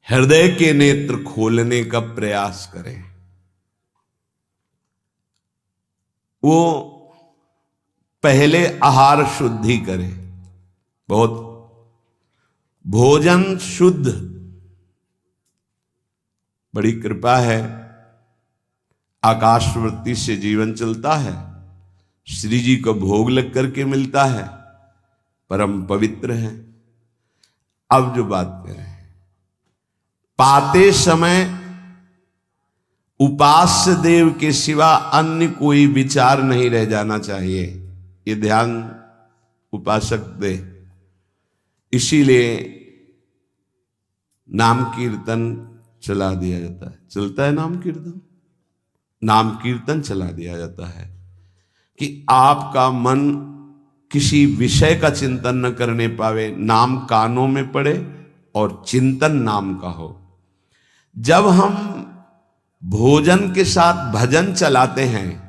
हृदय के नेत्र खोलने का प्रयास करें। वो पहले आहार शुद्धि करे, बहुत भोजन शुद्ध। बड़ी कृपा है, आकाशवृत्ति से जीवन चलता है, श्री जी को भोग लग करके मिलता है, परम पवित्र है। अब जो बात करें, पाते समय उपास्य देव के सिवा अन्य कोई विचार नहीं रह जाना चाहिए, ये ध्यान उपासक दे। इसीलिए नाम कीर्तन चला दिया जाता है। चलता है नाम कीर्तन, नाम कीर्तन चला दिया जाता है कि आपका मन किसी विषय का चिंतन न करने पावे, नाम कानों में पड़े और चिंतन नाम का हो। जब हम भोजन के साथ भजन चलाते हैं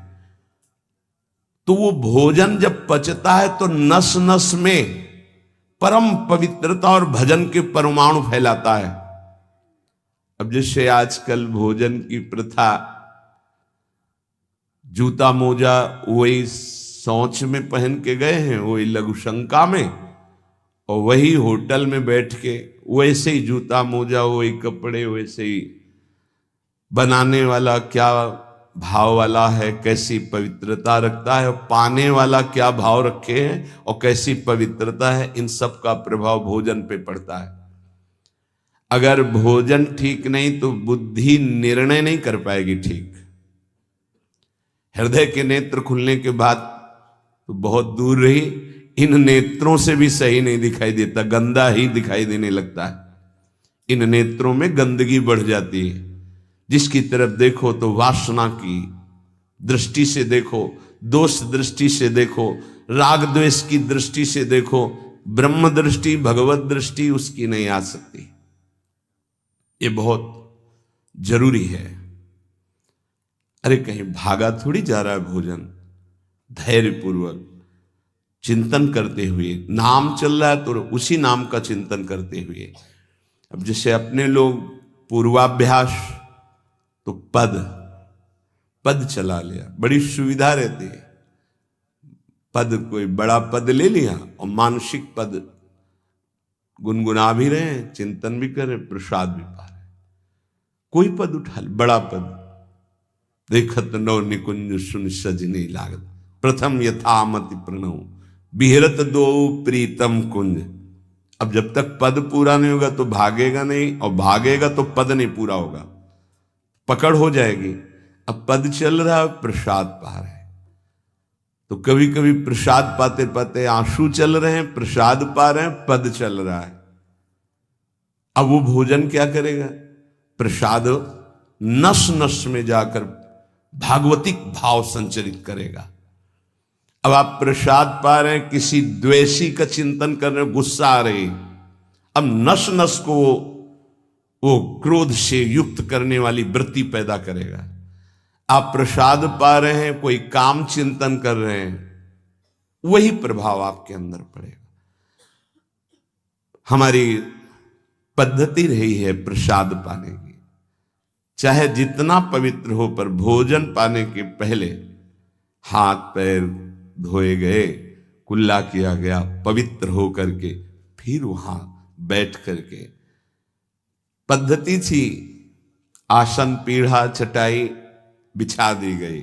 तो वो भोजन जब पचता है तो नस नस में परम पवित्रता और भजन के परमाणु फैलाता है। अब जैसे आजकल भोजन की प्रथा, जूता मोजा वही शौच में पहन के गए हैं, वही लघुशंका में, और वही होटल में बैठ के वैसे ही जूता मोजा, वही कपड़े, वैसे ही बनाने वाला क्या भाव वाला है, कैसी पवित्रता रखता है, और पाने वाला क्या भाव रखे हैं और कैसी पवित्रता है, इन सब का प्रभाव भोजन पे पड़ता है। अगर भोजन ठीक नहीं तो बुद्धि निर्णय नहीं कर पाएगी ठीक। हृदय के नेत्र खुलने के बाद तो बहुत दूर रही, इन नेत्रों से भी सही नहीं दिखाई देता, गंदा ही दिखाई देने लगता है। इन नेत्रों में गंदगी बढ़ जाती है। जिसकी तरफ देखो तो वासना की दृष्टि से देखो, दोष दृष्टि से देखो, राग द्वेष की दृष्टि से देखो, ब्रह्म दृष्टि भगवत दृष्टि उसकी नहीं आ सकती। ये बहुत जरूरी है। अरे कहीं भागा थोड़ी जा रहा है भोजन, धैर्य पूर्वक चिंतन करते हुए, नाम चल रहा है तो उसी नाम का चिंतन करते हुए। अब जैसे अपने लोग पूर्वाभ्यास तो पद चला लिया, बड़ी सुविधा रहती है। पद, कोई बड़ा पद ले लिया और मानसिक पद गुनगुना भी रहे हैं, चिंतन भी कर रहे, प्रसाद भी पा रहे। कोई पद उठा ले, बड़ा पद, देखत नौ निकुंज सुन सजनी लागत, प्रथम यथामति प्रणव बिहरत दो प्रीतम कुंज। अब जब तक पद पूरा नहीं होगा तो भागेगा नहीं, और भागेगा तो पद नहीं पूरा होगा, पकड़ हो जाएगी। अब पद चल रहा है, प्रसाद पा रहे हैं, तो कभी कभी प्रसाद पाते पाते आंसू चल रहे हैं, प्रसाद पा रहे हैं, पद चल रहा है। अब वो भोजन क्या करेगा? प्रसाद नस नस में जाकर भागवतिक भाव संचरित करेगा। अब आप प्रसाद पा रहे हैं, किसी द्वेषी का चिंतन कर रहे हैं, गुस्सा आ रही, अब नस नस को वो क्रोध से युक्त करने वाली वृत्ति पैदा करेगा। आप प्रसाद पा रहे हैं, कोई काम चिंतन कर रहे हैं, वही प्रभाव आपके अंदर पड़ेगा। हमारी पद्धति रही है प्रसाद पाने की, चाहे जितना पवित्र हो, पर भोजन पाने के पहले हाथ पैर धोए गए, कुल्ला किया गया, पवित्र हो करके फिर वहां बैठ करके, पद्धति थी आसन पीढ़ा चटाई बिछा दी गई,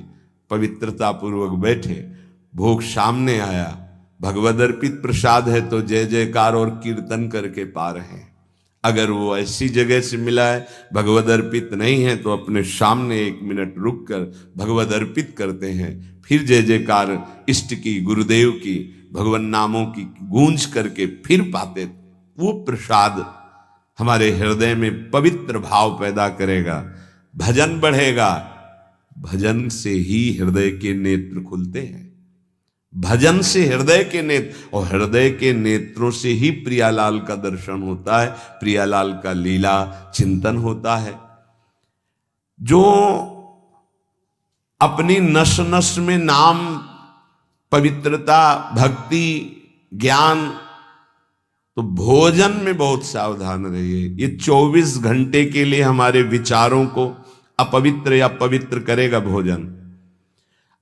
पवित्रता पूर्वक बैठे, भोग सामने आया, भगवद अर्पित प्रसाद है तो जय जयकार और कीर्तन करके पा रहे हैं। अगर वो ऐसी जगह से मिला है, भगवद अर्पित नहीं है, तो अपने सामने 1 मिनट रुक कर भगवद अर्पित करते हैं, फिर जय जयकार इष्ट की, गुरुदेव की, भगवान नामों की गूंज करके फिर पाते। वो प्रसाद हमारे हृदय में पवित्र भाव पैदा करेगा, भजन बढ़ेगा। भजन से ही हृदय के नेत्र खुलते हैं, भजन से हृदय के नेत्र, और हृदय के नेत्रों से ही प्रियालाल का दर्शन होता है, प्रियालाल का लीला चिंतन होता है। जो अपनी नस नस में नाम, पवित्रता, भक्ति, ज्ञान तो भोजन में बहुत सावधान रहिए। ये 24 घंटे के लिए हमारे विचारों को अपवित्र या पवित्र करेगा भोजन।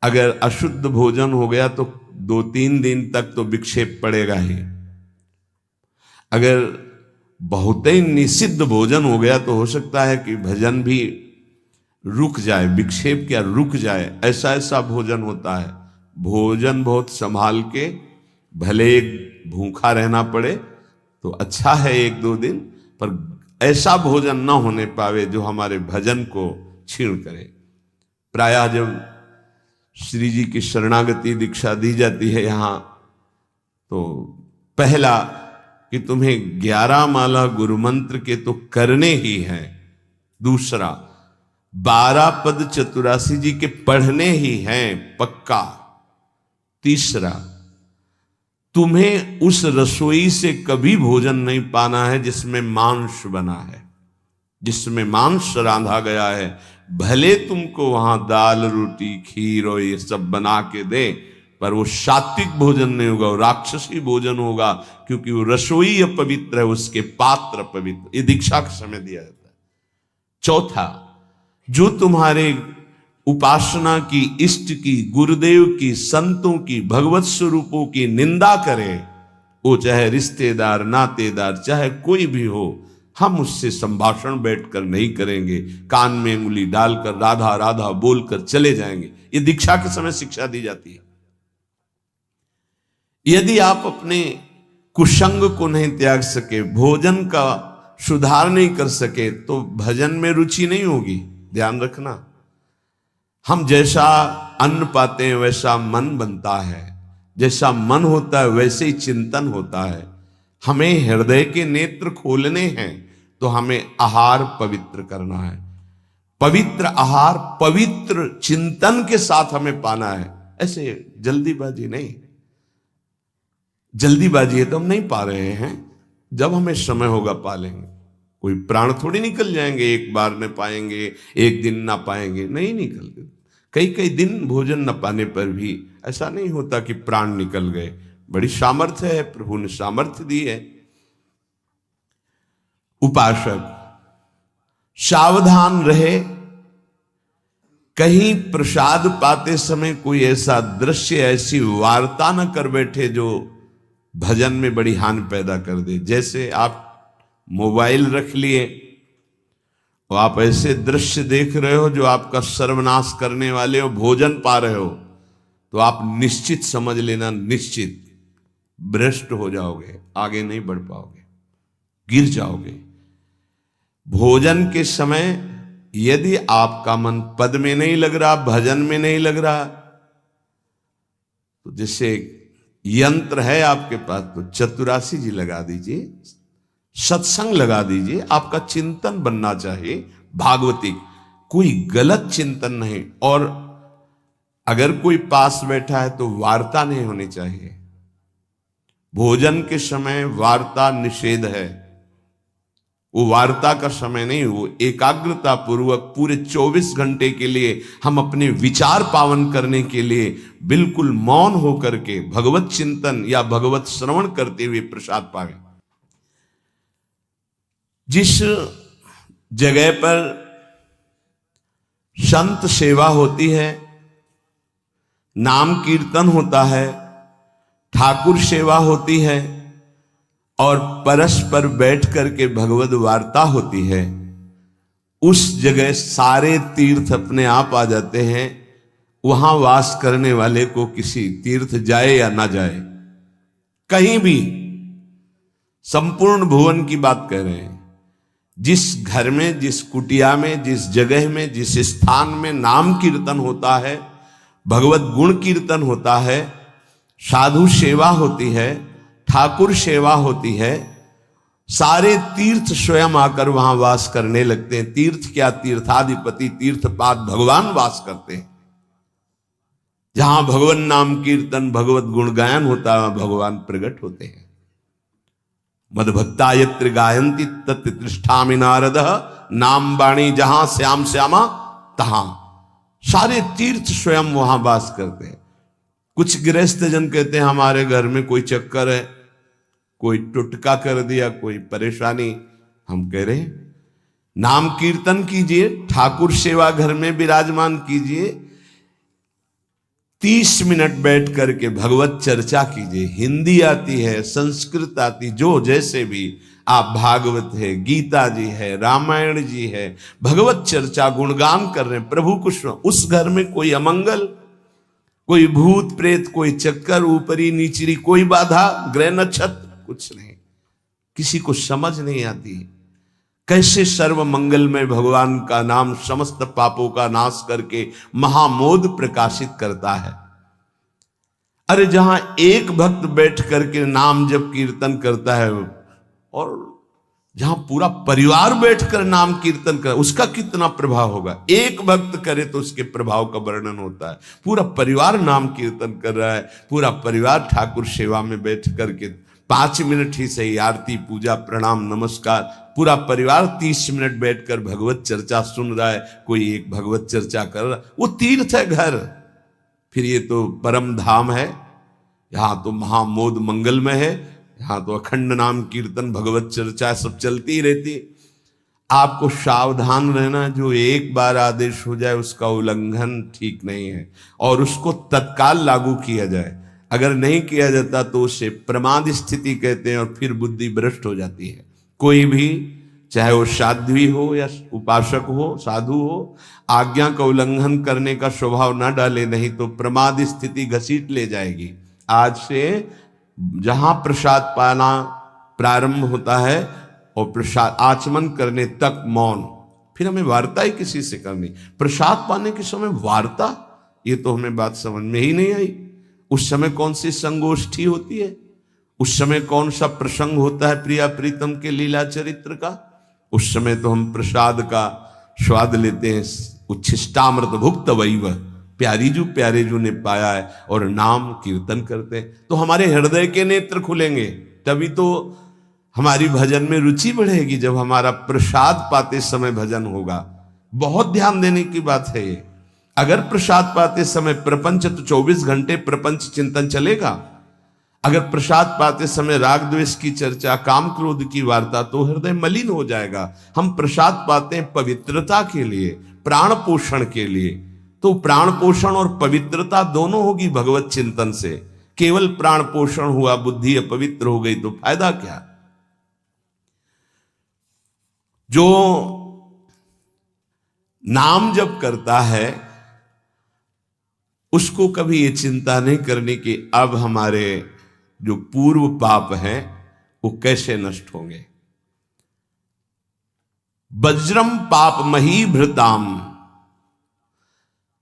अगर अशुद्ध भोजन हो गया तो 2-3 दिन तक तो विक्षेप पड़ेगा ही। अगर बहुत ही निषिद्ध भोजन हो गया तो हो सकता है कि भजन भी रुक जाए, विक्षेप क्या रुक जाए, ऐसा ऐसा भोजन होता है। भोजन बहुत संभाल के, भले एक भूखा रहना पड़े तो अच्छा है 1-2 दिन, पर ऐसा भोजन ना होने पावे जो हमारे भजन को छीण करे। प्रायः जब श्री जी की शरणागति दीक्षा दी जाती है यहाँ, तो पहला कि तुम्हें 11 माला गुरु मंत्र के तो करने ही हैं, दूसरा 12 पद चतुरासी जी के पढ़ने ही हैं पक्का, तीसरा तुम्हें उस रसोई से कभी भोजन नहीं पाना है जिसमें मांस बना है, जिसमें मांस रांधा गया है। भले तुमको वहां दाल रोटी खीर और ये सब बना के दे, पर वो सात्विक भोजन नहीं होगा, वो राक्षसी भोजन होगा, क्योंकि वो रसोई अपवित्र है, उसके पात्र अपवित्र। ये दीक्षा के समय दिया जाता है। चौथा, जो तुम्हारे उपासना की, इष्ट की, गुरुदेव की, संतों की, भगवत स्वरूपों की निंदा करे, वो चाहे रिश्तेदार नातेदार चाहे कोई भी हो, हम उससे संभाषण बैठकर नहीं करेंगे, कान में उंगली डालकर राधा राधा बोलकर चले जाएंगे। ये दीक्षा के समय शिक्षा दी जाती है। यदि आप अपने कुसंग को नहीं त्याग सके, भोजन का सुधार नहीं कर सके, तो भजन में रुचि नहीं होगी। ध्यान रखना, हम जैसा अन्न पाते हैं वैसा मन बनता है, जैसा मन होता है वैसे ही चिंतन होता है। हमें हृदय के नेत्र खोलने हैं तो हमें आहार पवित्र करना है। पवित्र आहार पवित्र चिंतन के साथ हमें पाना है, ऐसे जल्दीबाजी नहीं। जल्दीबाजी है तो हम नहीं पा रहे हैं, जब हमें समय होगा पा लेंगे। कोई प्राण थोड़ी निकल जाएंगे, एक बार न पाएंगे, एक दिन ना पाएंगे, नहीं निकलते। कई कई दिन भोजन न पाने पर भी ऐसा नहीं होता कि प्राण निकल गए। बड़ी सामर्थ्य है, प्रभु ने सामर्थ्य दी है। उपासक सावधान रहे, कहीं प्रसाद पाते समय कोई ऐसा दृश्य, ऐसी वार्ता न कर बैठे जो भजन में बड़ी हानि पैदा कर दे। जैसे आप मोबाइल रख लिए और आप ऐसे दृश्य देख रहे हो जो आपका सर्वनाश करने वाले हो, भोजन पा रहे हो, तो आप निश्चित समझ लेना, निश्चित भ्रष्ट हो जाओगे, आगे नहीं बढ़ पाओगे, गिर जाओगे। भोजन के समय यदि आपका मन पद में नहीं लग रहा, भजन में नहीं लग रहा, तो जैसे यंत्र है आपके पास, तो चतुरासी जी लगा दीजिए, सत्संग लगा दीजिए। आपका चिंतन बनना चाहिए भागवती, कोई गलत चिंतन नहीं। और अगर कोई पास बैठा है तो वार्ता नहीं होनी चाहिए। भोजन के समय वार्ता निषेध है, वो वार्ता का समय नहीं, वो एकाग्रता पूर्वक पूरे 24 घंटे के लिए हम अपने विचार पावन करने के लिए बिल्कुल मौन होकर के भगवत चिंतन या भगवत श्रवण करते हुए प्रसाद पावे। जिस जगह पर संत सेवा होती है, नाम कीर्तन होता है, ठाकुर सेवा होती है और परस्पर बैठ करके भगवत वार्ता होती है, उस जगह सारे तीर्थ अपने आप आ जाते हैं। वहां वास करने वाले को किसी तीर्थ जाए या ना जाए, कहीं भी, संपूर्ण भुवन की बात कह रहे हैं, जिस घर में, जिस कुटिया में, जिस जगह में, जिस स्थान में नाम कीर्तन होता है, भगवत गुण कीर्तन होता है, साधु सेवा होती है, ठाकुर सेवा होती है, सारे तीर्थ स्वयं आकर वहां वास करने लगते हैं। तीर्थ क्या, तीर्थाधिपति तीर्थपाद भगवान वास करते हैं। जहां भगवान नाम कीर्तन भगवत गुण गायन होता है, भगवान प्रकट होते हैं। मदभक्ता यत्र गायन्ति तत्र तिष्ठामि नारदः, नाम वाणी जहां श्याम श्यामा तहां। सारे तीर्थ स्वयं वहां वास करते हैं। कुछ गृहस्थ जन कहते हैं हमारे घर में कोई चक्कर है, कोई टुटका कर दिया, कोई परेशानी। हम कह रहे हैं नाम कीर्तन कीजिए, ठाकुर सेवा घर में विराजमान कीजिए, 30 मिनट बैठ करके भगवत चर्चा कीजिए। हिंदी आती है, संस्कृत आती, जो जैसे भी आप, भागवत है, गीता जी है, रामायण जी है, भगवत चर्चा गुणगान कर रहे हैं प्रभु कुछ। उस घर में कोई अमंगल, कोई भूत प्रेत, कोई चक्कर, ऊपरी नीचरी कोई बाधा, ग्रह नक्षत्र कुछ नहीं, किसी को समझ नहीं आती कैसे सर्व मंगलमय भगवान का नाम समस्त पापों का नाश करके महामोद प्रकाशित करता है। अरे जहां एक भक्त बैठ करके नाम जप कीर्तन करता है और जहां पूरा परिवार बैठकर नाम कीर्तन कर, उसका कितना प्रभाव होगा। एक भक्त करे तो उसके प्रभाव का वर्णन होता है। पूरा परिवार नाम कीर्तन कर रहा है, पूरा परिवार ठाकुर सेवा में बैठ करके 5 मिनट ही सही, आरती पूजा प्रणाम नमस्कार, पूरा परिवार 30 मिनट बैठकर भगवत चर्चा सुन रहा है, कोई एक भगवत चर्चा कर रहा, वो तीर्थ है घर। फिर ये तो परम धाम है, यहां तो महामोद मंगलमय है, यहां तो अखंड नाम कीर्तन भगवत चर्चा सब चलती ही रहती। आपको सावधान रहना, जो एक बार आदेश हो जाए उसका उल्लंघन ठीक नहीं है, और उसको तत्काल लागू किया जाए। अगर नहीं किया जाता तो उसे प्रमाद स्थिति कहते हैं, और फिर बुद्धि भ्रष्ट हो जाती है। कोई भी, चाहे वो साध्वी हो या उपासक हो, साधु हो, आज्ञा का उल्लंघन करने का स्वभाव ना डाले, नहीं तो प्रमाद स्थिति घसीट ले जाएगी। आज से जहां प्रसाद पाना प्रारंभ होता है और प्रसाद आचमन करने तक मौन, फिर हमें वार्ता ही किसी से करनी। प्रसाद पाने के समय वार्ता, ये तो हमें बात समझ में ही नहीं आई। उस समय कौन सी संगोष्ठी होती है, उस समय कौन सा प्रसंग होता है प्रिया प्रीतम के लीला चरित्र का। उस समय तो हम प्रसाद का स्वाद लेते हैं, उच्छिष्टामृत भुक्त वैव, प्यारे जू ने पाया है, और नाम कीर्तन करते हैं। तो हमारे हृदय के नेत्र खुलेंगे, तभी तो हमारी भजन में रुचि बढ़ेगी। जब हमारा प्रसाद पाते समय भजन होगा, बहुत ध्यान देने की बात है ये। अगर प्रसाद पाते समय प्रपंच, तो 24 घंटे प्रपंच चिंतन चलेगा। अगर प्रसाद पाते समय राग द्वेष की चर्चा, काम क्रोध की वार्ता, तो हृदय मलिन हो जाएगा। हम प्रसाद पाते हैं पवित्रता के लिए, प्राण पोषण के लिए, तो प्राण पोषण और पवित्रता दोनों होगी भगवत चिंतन से। केवल प्राण पोषण हुआ, बुद्धि अपवित्र हो गई, तो फायदा क्या। जो नाम जप करता है उसको कभी ये चिंता नहीं करनी कि अब हमारे जो पूर्व पाप हैं वो कैसे नष्ट होंगे। वज्रम पाप मही भृताम,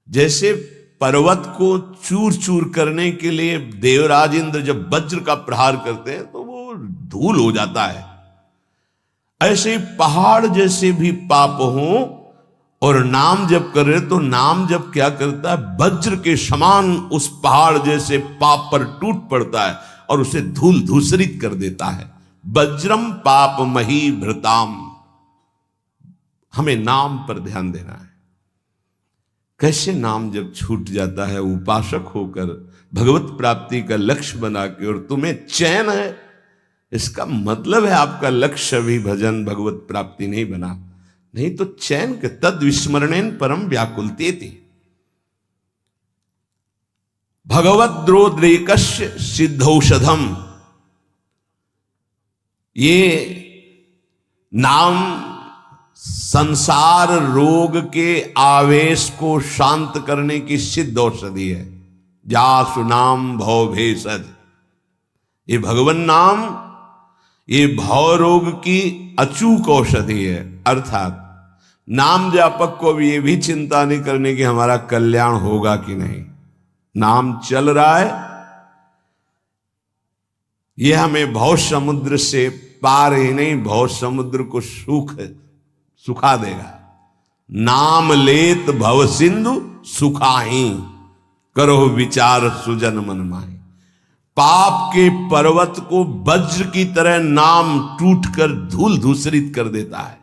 जैसे पर्वत को चूर चूर करने के लिए देवराज इंद्र जब वज्र का प्रहार करते हैं तो वो धूल हो जाता है, ऐसे पहाड़ जैसे भी पाप हों और नाम जप कर रहे, तो नाम जप क्या करता है, वज्र के समान उस पहाड़ जैसे पाप पर टूट पड़ता है और उसे धूल धूसरित कर देता है। वज्रम पाप मही भृताम, हमें नाम पर ध्यान देना है। कैसे नाम जब छूट जाता है उपासक होकर भगवत प्राप्ति का लक्ष्य बना के, और तुम्हें चैन है, इसका मतलब है आपका लक्ष्य भी भजन भगवत प्राप्ति नहीं बना, नहीं तो चैन के तद विस्मरणेन परम व्याकुलतेति। भगवद्रोद्रेकस्य सिद्धौषधम, ये नाम संसार रोग के आवेश को शांत करने की सिद्ध औषधि है। जासु नाम भव भेषज, ये भगवन नाम ये भव रोग की अचूक औषधि है। अर्थात नाम जापक को भी ये भी चिंता नहीं करने की हमारा कल्याण होगा कि नहीं, नाम चल रहा है, यह हमें भव समुद्र से पार ही नहीं, भव समुद्र को सुखा देगा। नाम लेत भव सिंधु सुखाही, करो विचार सुजन मन माही। पाप के पर्वत को वज्र की तरह नाम टूटकर धूल धूसरित कर देता है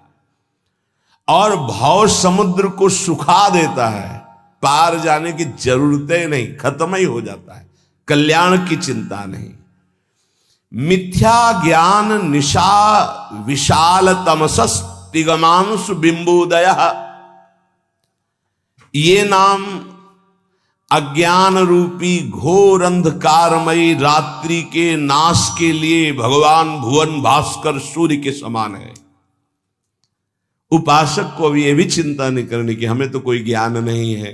और भव समुद्र को सुखा देता है। पार जाने की जरूरत ही नहीं, खत्म ही हो जाता है, कल्याण की चिंता नहीं। मिथ्या ज्ञान निशा विशाल तमसस् तिगमांशु बिंबोदय। ये नाम अज्ञान रूपी घोर अंधकारमयी रात्रि के नाश के लिए भगवान भुवन भास्कर सूर्य के समान है। उपासक को अभी यह भी चिंता नहीं करनी कि हमें तो कोई ज्ञान नहीं है,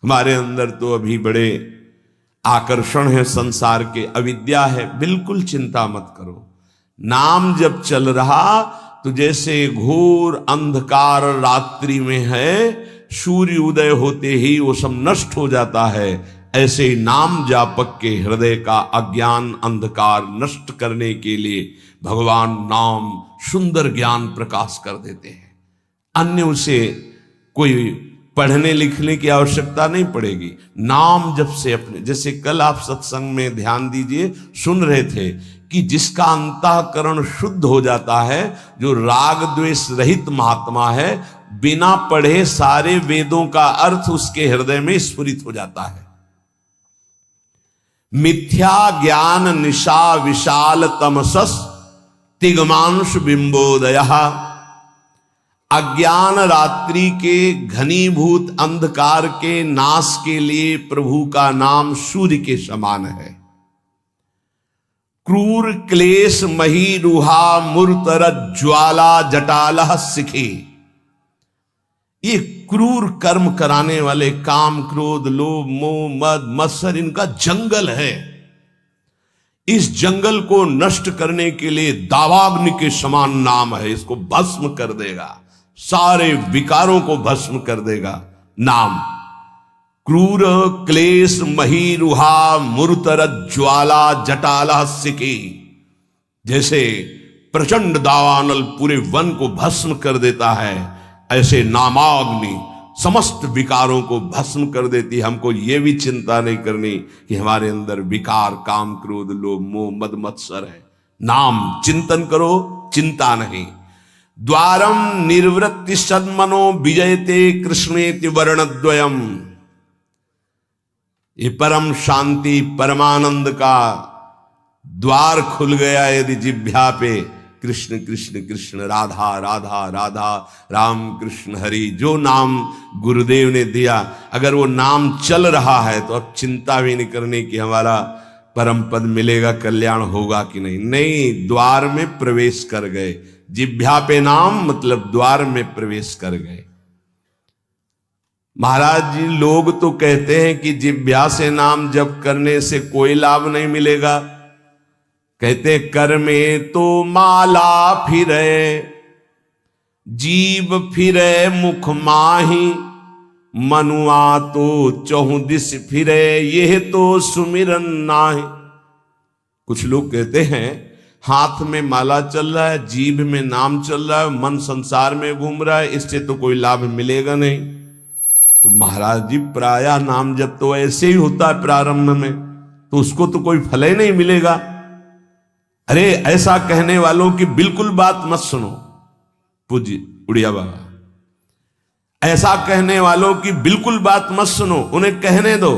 हमारे अंदर तो अभी बड़े आकर्षण है संसार के, अविद्या है। बिल्कुल चिंता मत करो। नाम जब चल रहा तो जैसे घोर अंधकार रात्रि में है, सूर्य उदय होते ही वो सब नष्ट हो जाता है, ऐसे ही नाम जापक के हृदय का अज्ञान अंधकार नष्ट करने के लिए भगवान नाम सुंदर ज्ञान प्रकाश कर देते हैं। अन्य उसे कोई पढ़ने लिखने की आवश्यकता नहीं पड़ेगी। नाम जब से अपने, जैसे कल आप सत्संग में ध्यान दीजिए, सुन रहे थे कि जिसका अंतःकरण शुद्ध हो जाता है, जो राग द्वेष रहित महात्मा है, बिना पढ़े सारे वेदों का अर्थ उसके हृदय में स्फुरित हो जाता है। मिथ्या ज्ञान निशा विशाल तमसस् तिगमांशु बिंबोदय। अज्ञान रात्रि के घनीभूत अंधकार के नाश के लिए प्रभु का नाम सूर्य के समान है। क्रूर क्लेश मही रुहा मूर्तर ज्वाला जटालह सिखे। ये क्रूर कर्म कराने वाले, काम क्रोध लोभ मोह मद मत्सर, इनका जंगल है। इस जंगल को नष्ट करने के लिए दावाग्नि के समान नाम है। इसको भस्म कर देगा, सारे विकारों को भस्म कर देगा नाम। क्रूर क्लेश मही रुहा मूर्तर ज्वाला जटाला सिकी। जैसे प्रचंड दावानल पूरे वन को भस्म कर देता है, ऐसे नामाग्नि समस्त विकारों को भस्म कर देती है। हमको ये भी चिंता नहीं करनी कि हमारे अंदर विकार काम क्रोध लोभ मोह मद मत्सर है। नाम चिंतन करो, चिंता नहीं। द्वारम निर्वृत्ति सन्मनो विजयते कृष्णेति वर्णद्वयम। ये परम शांति परमानंद का द्वार खुल गया यदि जिह्वा पे कृष्ण कृष्ण कृष्ण राधा राधा राधा राम कृष्ण हरि। जो नाम गुरुदेव ने दिया, अगर वो नाम चल रहा है तो अब चिंता भी नहीं करनी कि हमारा परम पद मिलेगा, कल्याण होगा कि नहीं। नहीं, द्वार में प्रवेश कर गए। जिह्वा पे नाम मतलब द्वार में प्रवेश कर गए। महाराज जी, लोग तो कहते हैं कि जिह्वा से नाम जप करने से कोई लाभ नहीं मिलेगा। कहते कर में तो माला फिरे, जीव फिरे मुख माही, मनुआ तो चहु दिस फिरे, यह तो सुमिरन नाहि। कुछ लोग कहते हैं हाथ में माला चल रहा है, जीभ में नाम चल रहा है, मन संसार में घूम रहा है, इससे तो कोई लाभ मिलेगा नहीं। तो महाराज जी, प्रायः नाम जब तो ऐसे ही होता है प्रारंभ में, तो उसको तो कोई फल ही नहीं मिलेगा। अरे ऐसा कहने वालों की बिल्कुल बात मत सुनो। पूज्य उड़िया बाबा, ऐसा कहने वालों की बिल्कुल बात मत सुनो, उन्हें कहने दो।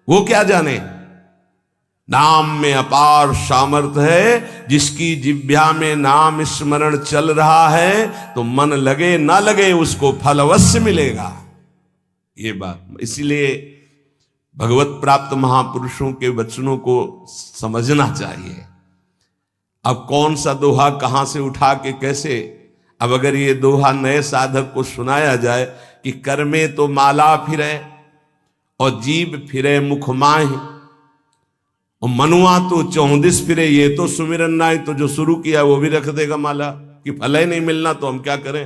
वो क्या जाने, नाम में अपार सामर्थ्य है। जिसकी जिह्वा में नाम स्मरण चल रहा है तो मन लगे ना लगे उसको फल अवश्य मिलेगा। ये बात इसीलिए भगवत प्राप्त महापुरुषों के वचनों को समझना चाहिए। अब कौन सा दोहा कहां से उठा के कैसे, अब अगर ये दोहा नए साधक को सुनाया जाए कि कर में तो माला फिरे और जीभ फिरे मुख माहि, और मनुआ तो चौदिस फिरे, ये तो सुमिरन नाहि। तो जो शुरू किया वो भी रख देगा माला कि फल ही नहीं मिलना, तो हम क्या करें।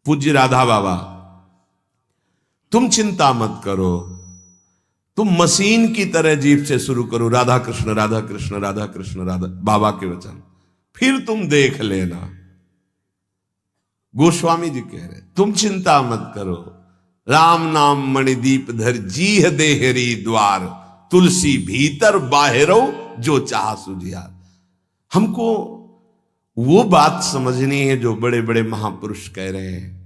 पूज्य राधा बाबा, तुम चिंता मत करो, तुम मशीन की तरह जीभ से शुरू करो राधा कृष्ण राधा कृष्ण राधा कृष्ण राधा, बाबा के वचन, फिर तुम देख लेना। गोस्वामी जी कह रहे तुम चिंता मत करो। राम नाम मणिदीप धर जीह देहरी द्वार, तुलसी भीतर बाहरो जो चाह सुझियार। हमको वो बात समझनी है जो बड़े बड़े महापुरुष कह रहे हैं।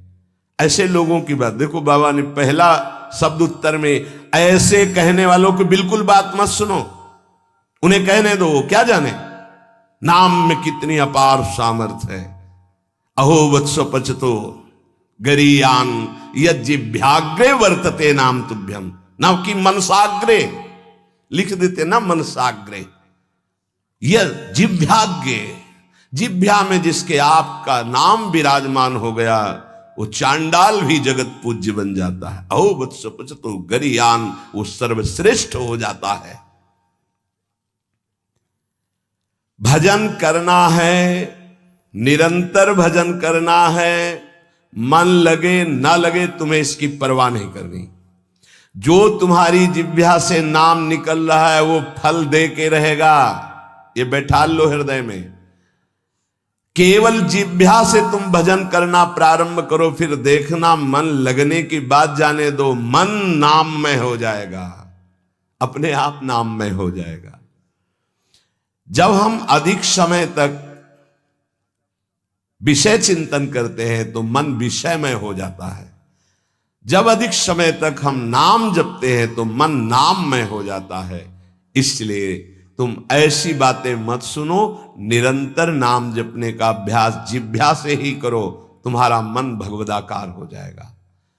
ऐसे लोगों की बात देखो, बाबा ने पहला शब्द उत्तर में ऐसे कहने वालों की बिल्कुल बात मत सुनो, उन्हें कहने दो, क्या जाने नाम में कितनी अपार सामर्थ्य है। अहो वत्स पचतो गरीयान यज्जिभ्याग्रे वर्तते नाम तुभ्यम, ना कि मनसाग्रे लिख देते ना, मनसाग्रे यह जिभ्याग्रे, जिभ्या में जिसके आपका नाम विराजमान हो गया वो चांडाल भी जगत पूज्य बन जाता है। अहो वत्स पचतो गरीयान, वो सर्वश्रेष्ठ हो जाता है। भजन करना है, निरंतर भजन करना है, मन लगे ना लगे तुम्हें इसकी परवाह नहीं करनी। जो तुम्हारी जिह्वा से नाम निकल रहा है वो फल दे के रहेगा, ये बैठा लो हृदय में। केवल जिह्वा से तुम भजन करना प्रारंभ करो, फिर देखना मन लगने की बात जाने दो, मन नाममय हो जाएगा, अपने आप नाममय हो जाएगा। जब हम अधिक समय तक विषय चिंतन करते हैं तो मन विषयमय हो जाता है। जब अधिक समय तक हम नाम जपते हैं तो मन नाममय हो जाता है। इसलिए तुम ऐसी बातें मत सुनो, निरंतर नाम जपने का अभ्यास जिह्वा से ही करो, तुम्हारा मन भगवदाकार हो जाएगा।